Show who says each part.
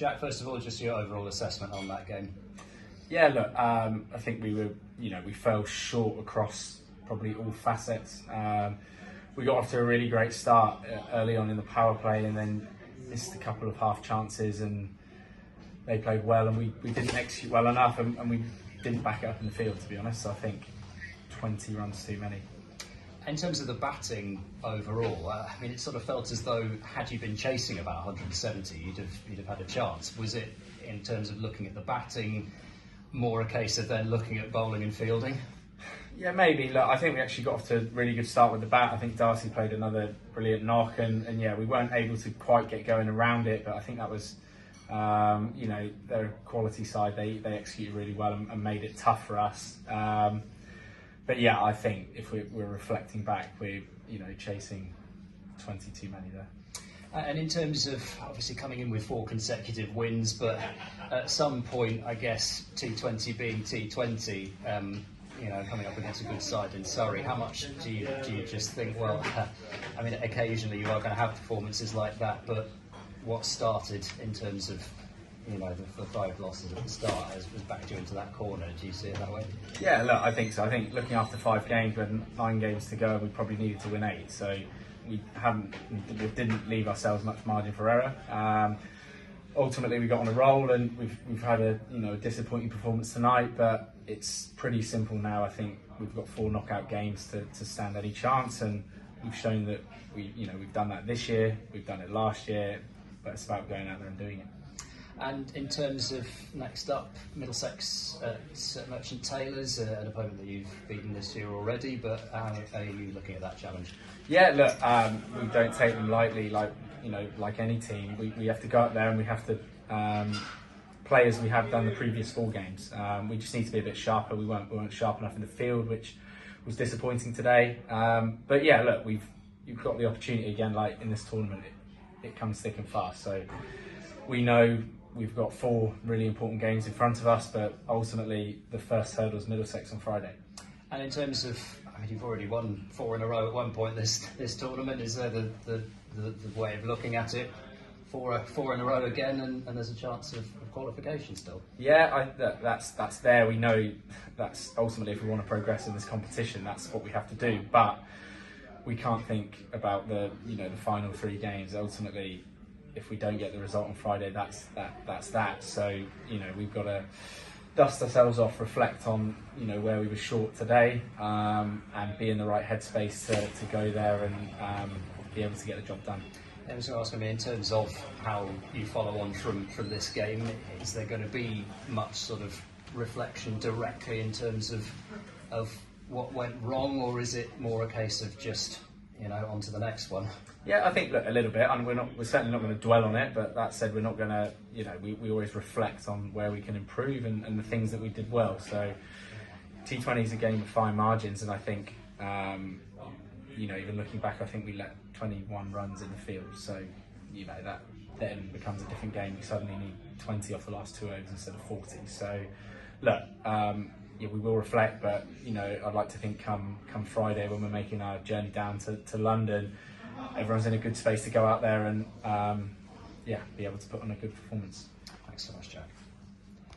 Speaker 1: Jack, first of all, just your overall assessment on that game.
Speaker 2: Yeah, look, I think we fell short across probably all facets. We got off to a really great start early on in the power play, and then missed a couple of half chances, and they played well, and we didn't execute well enough, and we didn't back it up in the field, to be honest. So I think 20 runs too many.
Speaker 1: In terms of the batting overall, I mean, it sort of felt as though had you been chasing about 170, you'd have had a chance. Was it, in terms of looking at the batting, more a case of then looking at bowling and fielding?
Speaker 2: Yeah, maybe. Look, I think we actually got off to a really good start with the bat. I think Darcy played another brilliant knock, and yeah, we weren't able to quite get going around it, but I think that was, their quality side. They executed really well and made it tough for us. But yeah, I think if we're reflecting back, we're chasing 20 too many there.
Speaker 1: And in terms of obviously coming in with 4 consecutive wins, but at some point, I guess T20 being T20, coming up against a good side in Surrey, how much do you just think, well, I mean, occasionally you are going to have performances like that, but what started in terms of the 5 losses at the start has backed you into that corner? Do you see it that way? Yeah,
Speaker 2: look, I think so. I think looking after 5 games, with 9 games to go, we probably needed to win 8. So we didn't leave ourselves much margin for error. Ultimately, we got on a roll, and we've had a disappointing performance tonight. But it's pretty simple now. I think we've got 4 knockout games to stand any chance, and we've shown that we've done that this year. We've done it last year, but it's about going out there and doing it.
Speaker 1: And in terms of next up, Middlesex at Merchant Taylors, an opponent that you've beaten this year already, but how are you looking at that challenge?
Speaker 2: Yeah, look, we don't take them lightly. Like any team, we have to go up there and we have to play as we have done the previous 4 games. We just need to be a bit sharper. We weren't sharp enough in the field, which was disappointing today. But yeah, look, you've got the opportunity again. Like in this tournament, it comes thick and fast. So we know we've got 4 really important games in front of us, but ultimately the first hurdle is Middlesex on Friday.
Speaker 1: And in terms of, I mean, you've already won 4 in a row at one point this tournament. Is there the way of looking at it? 4 in a row again, and there's a chance of qualification still.
Speaker 2: Yeah, that's there. We know that's ultimately, if we want to progress in this competition, that's what we have to do. But we can't think about the final 3 games. Ultimately, if we don't get the result on Friday, that's that. So we've got to dust ourselves off, reflect on where we were short today, and be in the right headspace to go there and be able to get the job done.
Speaker 1: I was asking me, in terms of how you follow on from this game, is there going to be much sort of reflection directly in terms of what went wrong, or is it more a case of just on to the next one?
Speaker 2: Yeah, I think, look, a little bit, and we're certainly not going to dwell on it, but that said, we're not going to, we always reflect on where we can improve and the things that we did well. So T20 is a game of fine margins, and I think, even looking back, I think we let 21 runs in the field, so that then becomes a different game. You suddenly need 20 off the last 2 overs instead of 40. So look, we will reflect, but I'd like to think come Friday, when we're making our journey down to London, everyone's in a good space to go out there and be able to put on a good performance.
Speaker 1: Thanks so much, Jack.